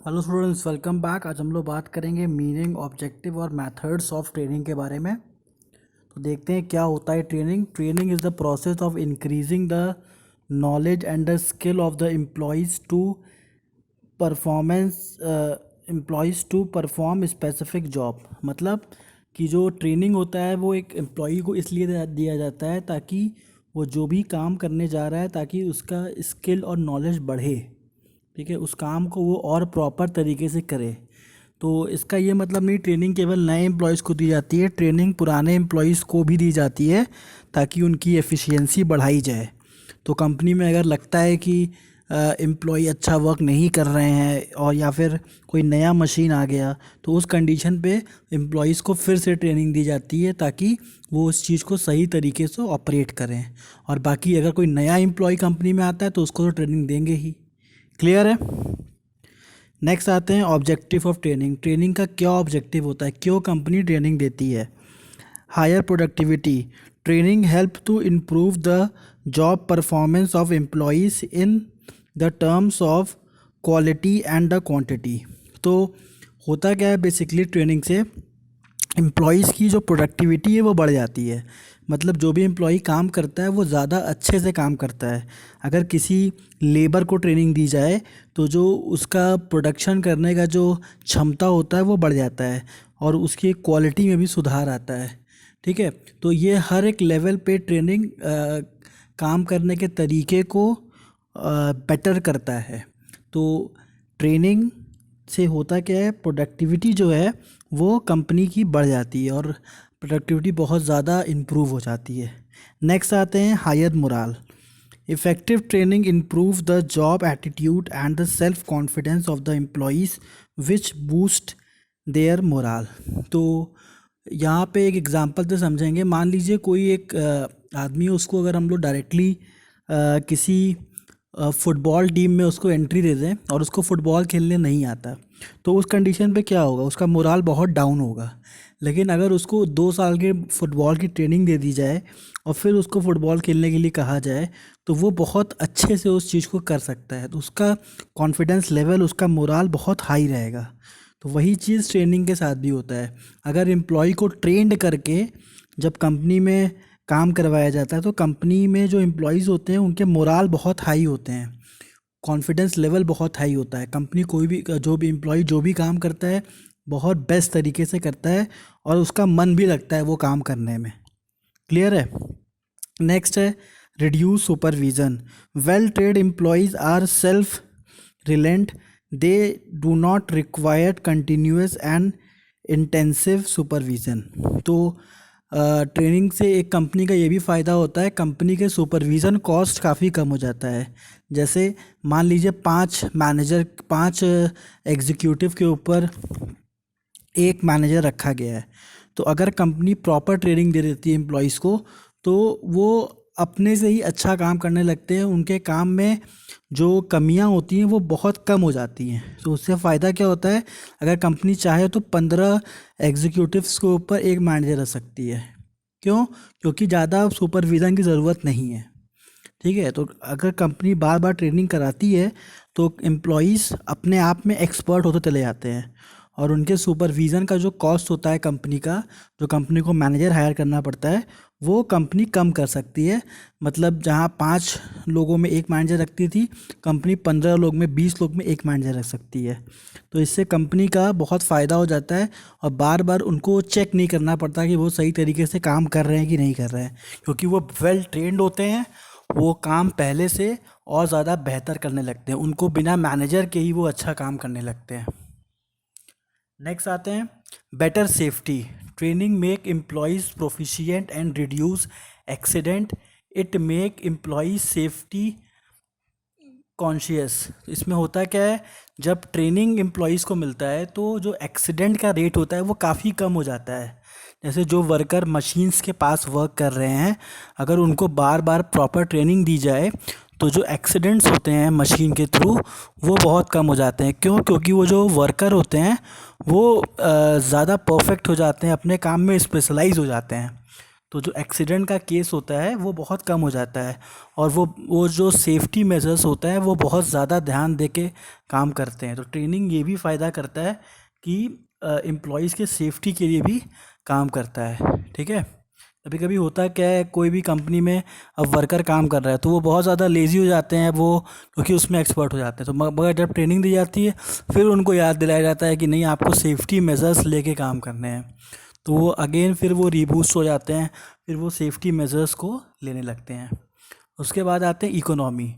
Hello students, welcome back. आज हम लोग बात करेंगे मीनिंग, ऑब्जेक्टिव और मेथड्स ऑफ ट्रेनिंग के बारे में। तो देखते हैं क्या होता है training. Training is the process of increasing the knowledge and the skill of the performance employees to perform specific job. मतलब कि जो ट्रेनिंग होता है वो एक एम्प्लॉई को इसलिए दिया जाता है ताकि वो जो भी काम करने जा रहा है ताकि उसका स्किल और नॉलेज बढ़े। ठीक है, उस काम को वो और प्रॉपर तरीके से करे। तो इसका ये मतलब नहीं ट्रेनिंग केवल नए एम्प्लॉयज़ को दी जाती है, ट्रेनिंग पुराने एम्प्लॉयज़ को भी दी जाती है ताकि उनकी एफिशिएंसी बढ़ाई जाए। तो कंपनी में अगर लगता है कि एम्प्लॉय अच्छा वर्क नहीं कर रहे हैं और या फिर कोई नया मशीन आ गया, तो उस कंडीशन पे एम्प्लॉयज़ को फिर से ट्रेनिंग दी जाती है ताकि वो उस चीज़ को सही तरीके से ऑपरेट करें। और बाकी अगर कोई नया एम्प्लॉय कंपनी में आता है तो उसको तो ट्रेनिंग देंगे ही। क्लियर है। नेक्स्ट आते हैं ऑब्जेक्टिव ऑफ ट्रेनिंग। ट्रेनिंग का क्या ऑब्जेक्टिव होता है, क्यों कंपनी ट्रेनिंग देती है। Higher productivity. Training help to improve the job performance of employees in the terms of quality and the quantity. तो होता क्या है बेसिकली, ट्रेनिंग से एम्प्लॉयज़ की जो प्रोडक्टिविटी है वो बढ़ जाती है। मतलब जो भी एम्प्लॉई काम करता है वो ज़्यादा अच्छे से काम करता है। अगर किसी लेबर को ट्रेनिंग दी जाए तो जो उसका प्रोडक्शन करने का जो क्षमता होता है वो बढ़ जाता है और उसकी क्वालिटी में भी सुधार आता है। ठीक है, तो ये हर एक लेवल पे ट्रेनिंग काम करने के तरीके को बेटर करता है। तो ट्रेनिंग से होता क्या है, प्रोडक्टिविटी जो है वो कंपनी की बढ़ जाती है और प्रोडक्टिविटी बहुत ज़्यादा इम्प्रूव हो जाती है। नेक्स्ट आते हैं higher morale. Effective training improve the job attitude and the self confidence of the employees which boost their morale. तो यहाँ पे एक एग्जांपल से समझेंगे। मान लीजिए कोई एक आदमी है, उसको अगर हम लोग डायरेक्टली किसी फुटबॉल टीम में उसको एंट्री दे दें और उसको फ़ुटबॉल खेलने नहीं आता, तो उस कंडीशन पे क्या होगा, उसका मोराल बहुत डाउन होगा। लेकिन अगर उसको 2 साल के फ़ुटबॉल की ट्रेनिंग दे दी जाए और फिर उसको फ़ुटबॉल खेलने के लिए कहा जाए तो वो बहुत अच्छे से उस चीज़ को कर सकता है। तो उसका कॉन्फिडेंस लेवल, उसका मोराल बहुत हाई रहेगा। तो वही चीज़ ट्रेनिंग के साथ भी होता है। अगर एम्प्लॉय को ट्रेंड करके जब कंपनी में काम करवाया जाता है तो कंपनी में जो एम्प्लॉयज़ होते हैं उनके मोराल बहुत हाई होते हैं, कॉन्फिडेंस लेवल बहुत हाई होता है। कंपनी कोई भी जो भी एम्प्लॉय जो भी काम करता है बहुत बेस्ट तरीके से करता है और उसका मन भी लगता है वो काम करने में। क्लियर है। नेक्स्ट है reduce supervision. Well trained employees are self reliant, they do not require continuous and intensive supervision. तो ट्रेनिंग से एक कंपनी का ये भी फ़ायदा होता है, कंपनी के सुपरविज़न कॉस्ट काफ़ी कम हो जाता है। जैसे मान लीजिए 5 एग्जीक्यूटिव के ऊपर एक मैनेजर रखा गया है, तो अगर कंपनी प्रॉपर ट्रेनिंग दे देती है एम्प्लॉयज़ को तो वो अपने से ही अच्छा काम करने लगते हैं। उनके काम में जो कमियां होती हैं वो बहुत कम हो जाती हैं। तो उससे फ़ायदा क्या होता है, अगर कंपनी चाहे तो 15 एग्जीक्यूटिव्स के ऊपर एक मैनेजर रख सकती है। क्यों? क्योंकि ज़्यादा सुपरविज़न की ज़रूरत नहीं है। ठीक है, तो अगर कंपनी बार बार ट्रेनिंग कराती है तो एम्प्लॉयज़ अपने आप में एक्सपर्ट होते चले जाते हैं और उनके सुपरविज़न का जो कॉस्ट होता है कंपनी का, जो कंपनी को मैनेजर हायर करना पड़ता है, वो कंपनी कम कर सकती है। मतलब जहाँ 5 लोगों में एक मैनेजर रखती थी, कंपनी 15 लोग में 20 लोग में एक मैनेजर रख सकती है। तो इससे कंपनी का बहुत फ़ायदा हो जाता है और बार बार उनको चेक नहीं करना पड़ता कि वो सही तरीके से काम कर रहे हैं कि नहीं कर रहे हैं, क्योंकि वो वेल ट्रेंड होते हैं। वो काम पहले से और ज़्यादा बेहतर करने लगते हैं, उनको बिना मैनेजर के ही वो अच्छा काम करने लगते हैं। नेक्स्ट आते हैं better safety. Training make employees proficient and reduce accident. It make employees safety conscious. इसमें होता क्या है, जब ट्रेनिंग एम्प्लॉयज़ को मिलता है तो जो एक्सीडेंट का रेट होता है वो काफ़ी कम हो जाता है। जैसे जो वर्कर मशीन्स के पास वर्क कर रहे हैं, अगर उनको बार बार प्रॉपर ट्रेनिंग दी जाए तो जो एक्सीडेंट्स होते हैं मशीन के थ्रू वो बहुत कम हो जाते हैं। क्यों? क्योंकि वो जो वर्कर होते हैं वो ज़्यादा परफेक्ट हो जाते हैं, अपने काम में स्पेशलाइज हो जाते हैं। तो जो एक्सीडेंट का केस होता है वो बहुत कम हो जाता है, और वो जो सेफ्टी मेजर्स होता है वो बहुत ज़्यादा ध्यान दे के काम करते हैं। तो ट्रेनिंग ये भी फ़ायदा करता है कि एम्प्लॉयज़ के सेफ्टी के लिए भी काम करता है, ठीक है। कभी कभी होता क्या है, कोई भी कंपनी में अब वर्कर काम कर रहा है तो वो बहुत ज़्यादा लेज़ी हो जाते हैं वो, क्योंकि उसमें एक्सपर्ट हो जाते हैं। तो मगर जब ट्रेनिंग दी जाती है फिर उनको याद दिलाया जाता है कि नहीं, आपको सेफ्टी मेजर्स लेके काम करने हैं, तो वो अगेन फिर वो रीबूस्ट हो जाते हैं, फिर वो सेफ्टी मेजर्स को लेने लगते हैं। उसके बाद आते हैं economy.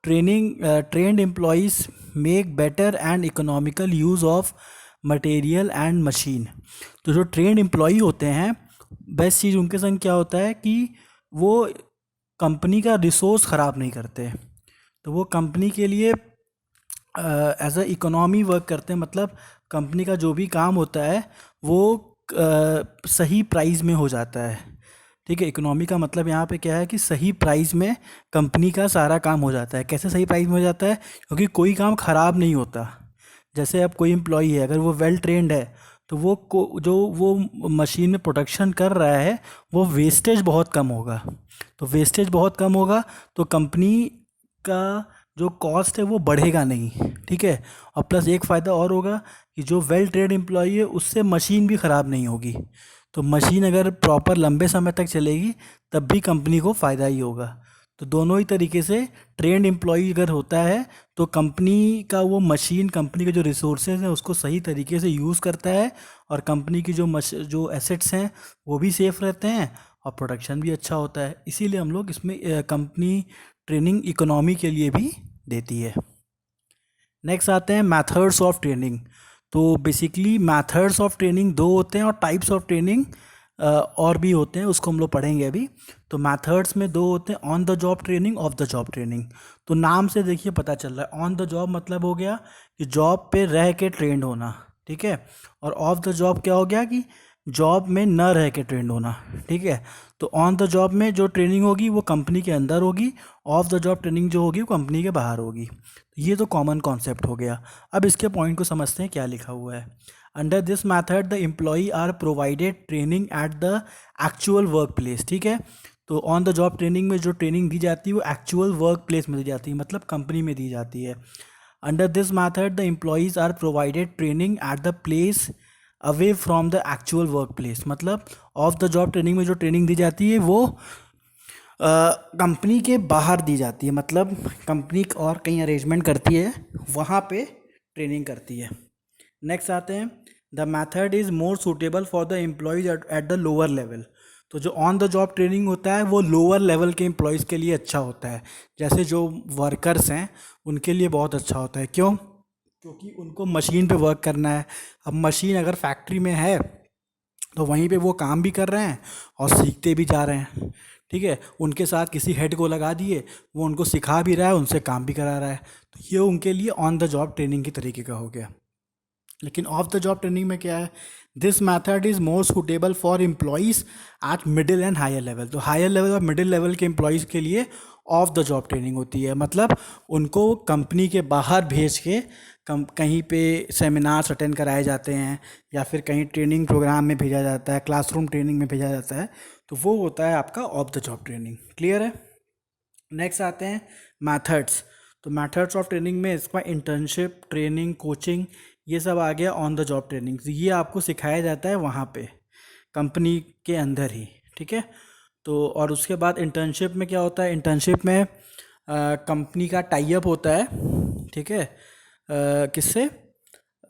Trend employees make better and economical use of material and machine. तो जो ट्रेंड एम्प्लॉई होते हैं, बेस्ट चीज़ उनके संग क्या होता है कि वो कंपनी का रिसोर्स ख़राब नहीं करते। तो वो कंपनी के लिए एज अ इकोनॉमी वर्क करते हैं, मतलब कंपनी का जो भी काम होता है वो सही प्राइस में हो जाता है, ठीक है। इकोनॉमी का मतलब यहाँ पे क्या है कि सही प्राइस में कंपनी का सारा काम हो जाता है। कैसे सही प्राइस में हो जाता है? क्योंकि कोई काम ख़राब नहीं होता। जैसे अब कोई एम्प्लॉई है, अगर वो वेल ट्रेंड है तो जो वो मशीन में प्रोडक्शन कर रहा है वो वेस्टेज बहुत कम होगा। तो वेस्टेज बहुत कम होगा तो कंपनी का जो कॉस्ट है वो बढ़ेगा नहीं, ठीक है। और प्लस एक फ़ायदा और होगा कि जो वेल ट्रेंड एम्प्लॉई है उससे मशीन भी ख़राब नहीं होगी। तो मशीन अगर प्रॉपर लंबे समय तक चलेगी तब भी कंपनी को फ़ायदा ही होगा। तो दोनों ही तरीके से ट्रेंड एम्प्लॉई अगर होता है तो कंपनी का वो मशीन, कंपनी के जो रिसोर्सेज हैं उसको सही तरीके से यूज़ करता है, और कंपनी की जो एसेट्स हैं वो भी सेफ़ रहते हैं और प्रोडक्शन भी अच्छा होता है। इसीलिए हम लोग इसमें कंपनी ट्रेनिंग इकोनॉमी के लिए भी देती है। नेक्स्ट आते हैं मेथड्स ऑफ ट्रेनिंग। तो बेसिकली मेथड्स ऑफ ट्रेनिंग दो होते हैं और टाइप्स ऑफ ट्रेनिंग और भी होते हैं, उसको हम लोग पढ़ेंगे अभी। तो मेथड्स में दो होते हैं, on the job training, of the job training. तो नाम से देखिए पता चल रहा है, ऑन द जॉब मतलब हो गया कि जॉब पे रह के ट्रेंड होना, ठीक है। और ऑफ द जॉब क्या हो गया कि जॉब में न रह के ट्रेंड होना, ठीक है। तो ऑन द जॉब में जो ट्रेनिंग होगी वो कंपनी के अंदर होगी, ऑफ द जॉब ट्रेनिंग जो होगी वो कंपनी के बाहर होगी। ये तो कॉमन कॉन्सेप्ट हो गया। अब इसके पॉइंट को समझते हैं क्या लिखा हुआ है। Under this method the employee are provided training at the actual work place, ठीक है। तो ऑन द जॉब ट्रेनिंग में जो ट्रेनिंग दी जाती है वो एक्चुअल वर्क प्लेस में दी जाती है, मतलब कंपनी में दी जाती है। Under this method the employees are provided training at the place away from the actual work place. मतलब ऑफ द जॉब ट्रेनिंग में जो ट्रेनिंग दी जाती है वो कंपनी के बाहर दी जाती है, मतलब कंपनी और कहीं अरेंजमेंट करती है वहाँ पे ट्रेनिंग करती है। नेक्स्ट आते हैं, the method is more suitable for the employees at the lower level. तो जो ऑन द जॉब ट्रेनिंग होता है वो लोअर लेवल के एम्प्लॉयज़ के लिए अच्छा होता है, जैसे जो वर्कर्स हैं उनके लिए बहुत अच्छा होता है। क्यों? क्योंकि उनको मशीन पे वर्क करना है। अब मशीन अगर फैक्ट्री में है तो वहीं पे वो काम भी कर रहे हैं और सीखते भी जा रहे हैं, ठीक है। उनके साथ किसी हेड को लगा दिए, वो उनको सिखा भी रहा है, उनसे काम भी करा रहा है। तो ये उनके लिए ऑन द जॉब ट्रेनिंग की तरीके का हो गया। लेकिन ऑफ द जॉब ट्रेनिंग में क्या है, this method is more suitable for employees at middle and higher level. तो हायर लेवल और मिडिल लेवल के एम्प्लॉयज़ के लिए ऑफ द जॉब ट्रेनिंग होती है, मतलब उनको कंपनी के बाहर भेज के कहीं पे सेमिनार्स अटेंड कराए जाते हैं, या फिर कहीं ट्रेनिंग प्रोग्राम में भेजा जाता है, क्लासरूम ट्रेनिंग में भेजा जाता है। तो वो होता है आपका of the job training. Clear है? नेक्स्ट आते हैं मैथड्स। तो मैथड्स ऑफ ट्रेनिंग में इसका इंटर्नशिप, ट्रेनिंग, कोचिंग, ये सब आ गया ऑन द जॉब ट्रेनिंग। ये आपको सिखाया जाता है वहाँ पे कंपनी के अंदर ही, ठीक है। तो और उसके बाद इंटर्नशिप में क्या होता है, इंटर्नशिप में कंपनी का टाई अप होता है, ठीक है। किससे?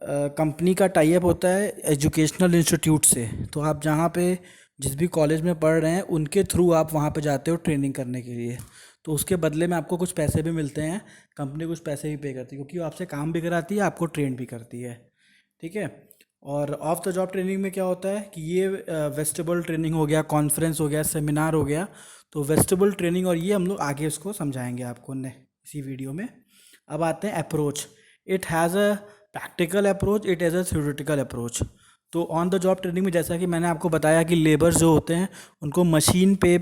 कंपनी का टाई अप होता है एजुकेशनल इंस्टीट्यूट से। तो आप जहाँ पे जिस भी कॉलेज में पढ़ रहे हैं उनके थ्रू आप वहाँ पे जाते हो ट्रेनिंग करने के लिए। तो उसके बदले में आपको कुछ पैसे भी मिलते हैं, कंपनी कुछ पैसे भी पे करती है, क्योंकि वो आपसे काम भी कराती है, आपको ट्रेन भी करती है, ठीक है। और ऑफ द जॉब ट्रेनिंग में क्या होता है कि ये वेस्टिबल ट्रेनिंग हो गया, कॉन्फ्रेंस हो गया, सेमिनार हो गया। तो वेस्टिबल ट्रेनिंग, और ये हम लोग आगे उसको समझाएंगे आपको ने इसी वीडियो में। अब आते हैं approach. It has a practical approach, it has a theoretical approach. तो ऑन द जॉब ट्रेनिंग में जैसा कि मैंने आपको बताया कि लेबर्स जो होते हैं उनको मशीन पे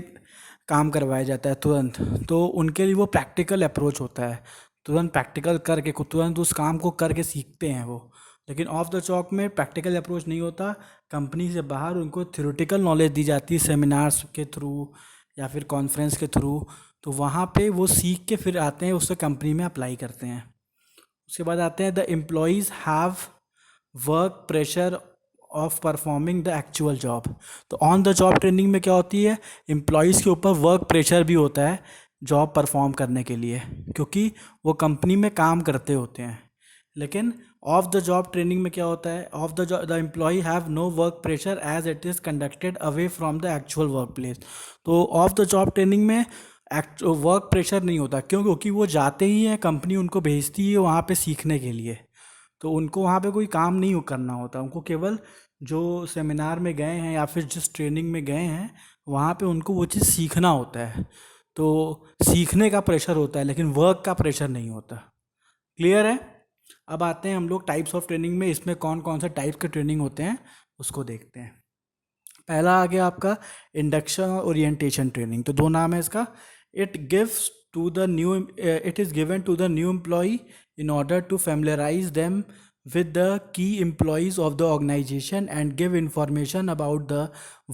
काम करवाया जाता है तुरंत, तो उनके लिए वो प्रैक्टिकल अप्रोच होता है। तुरंत प्रैक्टिकल करके तुरंत उस काम को करके सीखते हैं वो। लेकिन ऑफ द जॉब में प्रैक्टिकल अप्रोच नहीं होता, कंपनी से बाहर उनको थ्योरेटिकल नॉलेज दी जाती है सेमिनार्स के थ्रू या फिर कॉन्फ्रेंस के थ्रू, तो वहाँ पे वो सीख के फिर आते हैं, उससे कंपनी में अप्लाई करते हैं। उसके बाद आते हैं the employees have work pressure of performing the actual job. तो ऑन द जॉब ट्रेनिंग में क्या होती है, एम्प्लॉयज़ के ऊपर वर्क प्रेशर भी होता है जॉब परफॉर्म करने के लिए, क्योंकि वो कंपनी में काम करते होते हैं। लेकिन ऑफ द जॉब ट्रेनिंग में क्या होता है, off the job the employee have no work pressure as it is conducted away from the actual work place. तो ऑफ द जॉब ट्रेनिंग में वर्क प्रेशर नहीं होता, क्यों? क्योंकि वो जाते ही हैं, कंपनी उनको भेजती है वहाँ पे सीखने के लिए, तो उनको वहाँ पे कोई काम नहीं करना होता, उनको केवल जो सेमिनार में गए हैं या फिर जिस ट्रेनिंग में गए हैं वहाँ पे उनको वो चीज़ सीखना होता है। तो सीखने का प्रेशर होता है, लेकिन वर्क का प्रेशर नहीं होता। क्लियर है? अब आते हैं हम लोग टाइप्स ऑफ ट्रेनिंग में, इसमें कौन कौन से टाइप के ट्रेनिंग होते हैं उसको देखते हैं। पहला आ गया आपका इंडक्शन और ओरिएंटेशन ट्रेनिंग। तो दो नाम है इसका। It gives to the new it is given to the new employee in order to familiarize them with the key employees of the organization and give information about the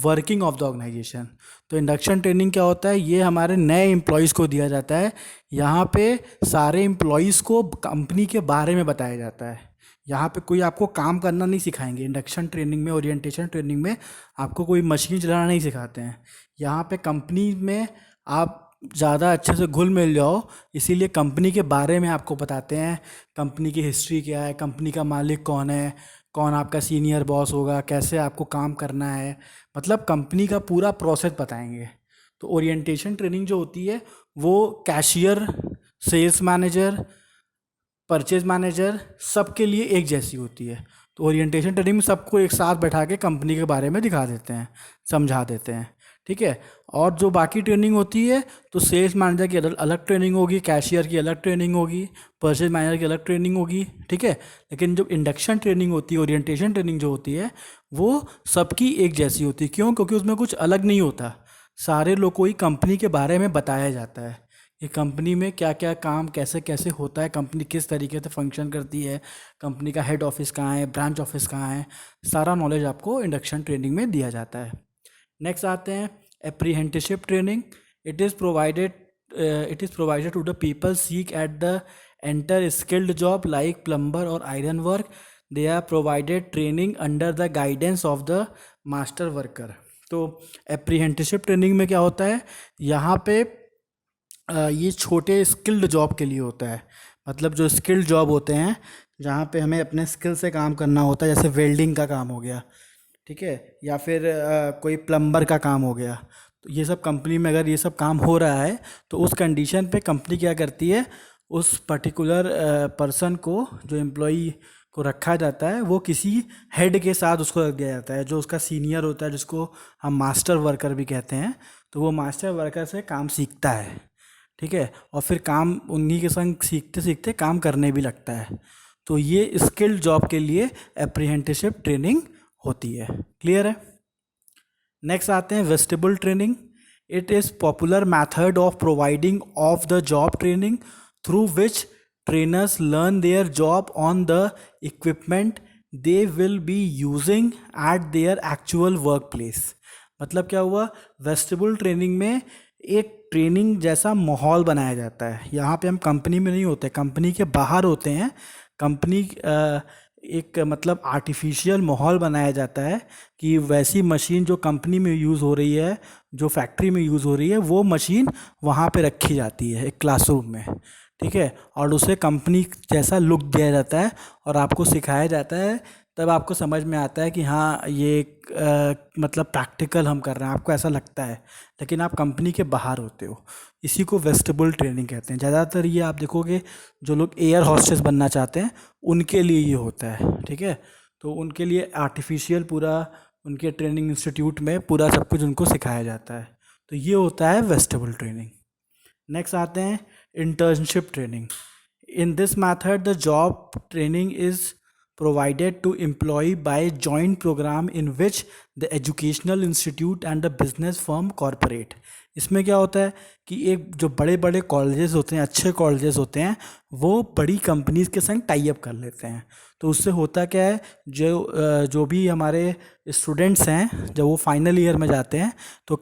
working of the organization। तो induction training क्या होता है, ये हमारे नए employees को दिया जाता है। यहाँ पे सारे एम्प्लॉयज़ को कंपनी के बारे में बताया जाता है। यहाँ पे कोई आपको काम करना नहीं सिखाएंगे। इंडक्शन ट्रेनिंग में, ओरिएंटेशन ट्रेनिंग में आपको कोई मशीन चलाना नहीं सिखाते हैं। यहाँ पे कंपनी में आप ज़्यादा अच्छे से घुल मिल जाओ, इसीलिए कंपनी के बारे में आपको बताते हैं। कंपनी की हिस्ट्री क्या है, कंपनी का मालिक कौन है, कौन आपका सीनियर बॉस होगा, कैसे आपको काम करना है, मतलब कंपनी का पूरा प्रोसेस बताएंगे। तो ओरिएंटेशन ट्रेनिंग जो होती है वो cashier, sales manager, purchase manager सबके लिए एक जैसी होती है। तो ओरिएंटेशन ट्रेनिंग में सबको एक साथ बैठा के कंपनी के बारे में दिखा देते हैं, समझा देते हैं, ठीक है। और जो बाकी ट्रेनिंग होती है, तो सेल्स मैनेजर की अलग ट्रेनिंग होगी, कैशियर की अलग ट्रेनिंग होगी, परचेज मैनेजर की अलग ट्रेनिंग होगी, ठीक है। लेकिन जो इंडक्शन ट्रेनिंग होती है, ओरिएंटेशन ट्रेनिंग जो होती है, वो सबकी एक जैसी होती है। क्यों? क्योंकि उसमें कुछ अलग नहीं होता, सारे लोग को ही कंपनी के बारे में बताया जाता है कि कंपनी में क्या क्या काम कैसे कैसे होता है, कंपनी किस तरीके से फंक्शन करती है, कंपनी का हेड ऑफिस कहाँ है, ब्रांच ऑफिस कहाँ है, सारा नॉलेज आपको इंडक्शन ट्रेनिंग में दिया जाता है। नेक्स्ट आते हैं apprenticeship training. It is provided to the people seek at the enter skilled job like plumber और iron work. They are provided training under the guidance of the master worker. तो apprenticeship training में क्या होता है, यहाँ पे ये छोटे स्किल्ड जॉब के लिए होता है। मतलब जो स्किल्ड जॉब होते हैं जहाँ पे हमें अपने स्किल से काम करना होता है, जैसे वेल्डिंग का काम हो गया, ठीक है, या फिर कोई प्लम्बर का काम हो गया। तो ये सब कंपनी में अगर ये सब काम हो रहा है तो उस कंडीशन पे कंपनी क्या करती है, उस पर्टिकुलर पर्सन को, जो एम्प्लॉई को रखा जाता है, वो किसी हेड के साथ उसको रख दिया जाता है, जो उसका सीनियर होता है, जिसको हम मास्टर वर्कर भी कहते हैं। तो वो मास्टर वर्कर से काम सीखता है, ठीक है, और फिर काम उन्हीं के संग सीखते सीखते काम करने भी लगता है। तो ये स्किल्ड जॉब के लिए एप्रीहेंटिवशिप ट्रेनिंग होती है। क्लियर है? नेक्स्ट आते हैं vestibule training. It is popular method of providing of the job training through which trainers learn their job on the equipment they will be using eight their actual work place. मतलब क्या हुआ, vestibule training में एक training जैसा माहौल बनाया जाता है। यहाँ पे हम कंपनी में नहीं होते, कंपनी के बाहर होते हैं। कंपनी एक मतलब आर्टिफिशियल माहौल बनाया जाता है कि वैसी मशीन जो कंपनी में यूज़ हो रही है, जो फैक्ट्री में यूज़ हो रही है, वो मशीन वहाँ पे रखी जाती है एक क्लासरूम में, ठीक है, और उसे कंपनी जैसा लुक दिया जाता है और आपको सिखाया जाता है। तब आपको समझ में आता है कि हाँ ये मतलब प्रैक्टिकल हम कर रहे हैं, आपको ऐसा लगता है, लेकिन आप कंपनी के बाहर होते हो। इसी को वेस्टिबुल ट्रेनिंग कहते हैं। ज़्यादातर ये आप देखोगे जो लोग एयर हॉस्टेस बनना चाहते हैं उनके लिए ये होता है, ठीक है। तो उनके लिए आर्टिफिशियल पूरा उनके ट्रेनिंग इंस्टीट्यूट में पूरा सब कुछ उनको सिखाया जाता है। तो ये होता है वेस्टिबुल ट्रेनिंग। नेक्स्ट आते हैं internship training. In this method the job training is provided to employee by joint program in which the educational institute and the business firm cooperate। इसमें क्या होता है कि एक जो बड़े बड़े कॉलेजेस होते हैं, अच्छे कॉलेजेस होते हैं, वो बड़ी कंपनीज के संग टाई अप कर लेते हैं। तो उससे होता क्या है, जो भी हमारे स्टूडेंट्स हैं जब वो फाइनल ईयर में जाते हैं तो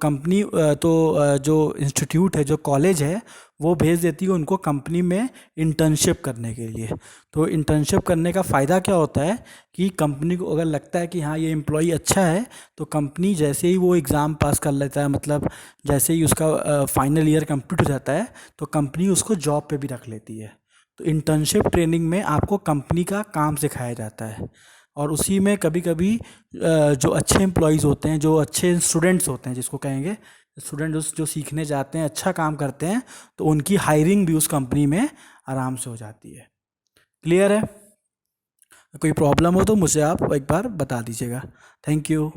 जो इंस्टीट्यूट है, जो कॉलेज है, वो भेज देती है उनको कंपनी में इंटर्नशिप करने के लिए। तो इंटर्नशिप करने का फ़ायदा क्या होता है कि कंपनी को अगर लगता है कि हाँ ये एम्प्लॉई अच्छा है, तो कंपनी जैसे ही वो एग्ज़ाम पास कर लेता है, मतलब जैसे ही उसका फाइनल ईयर कंप्लीट हो जाता है, तो कंपनी उसको जॉब पे भी रख लेती है। तो इंटर्नशिप ट्रेनिंग में आपको कंपनी का काम सिखाया जाता है, और उसी में कभी कभी जो अच्छे एम्प्लॉयज़ होते हैं, जो अच्छे स्टूडेंट्स होते हैं, जिसको कहेंगे स्टूडेंट, जो सीखने जाते हैं, अच्छा काम करते हैं, तो उनकी हायरिंग भी उस कंपनी में आराम से हो जाती है। क्लियर है? कोई प्रॉब्लम हो तो मुझे आप एक बार बता दीजिएगा। Thank you.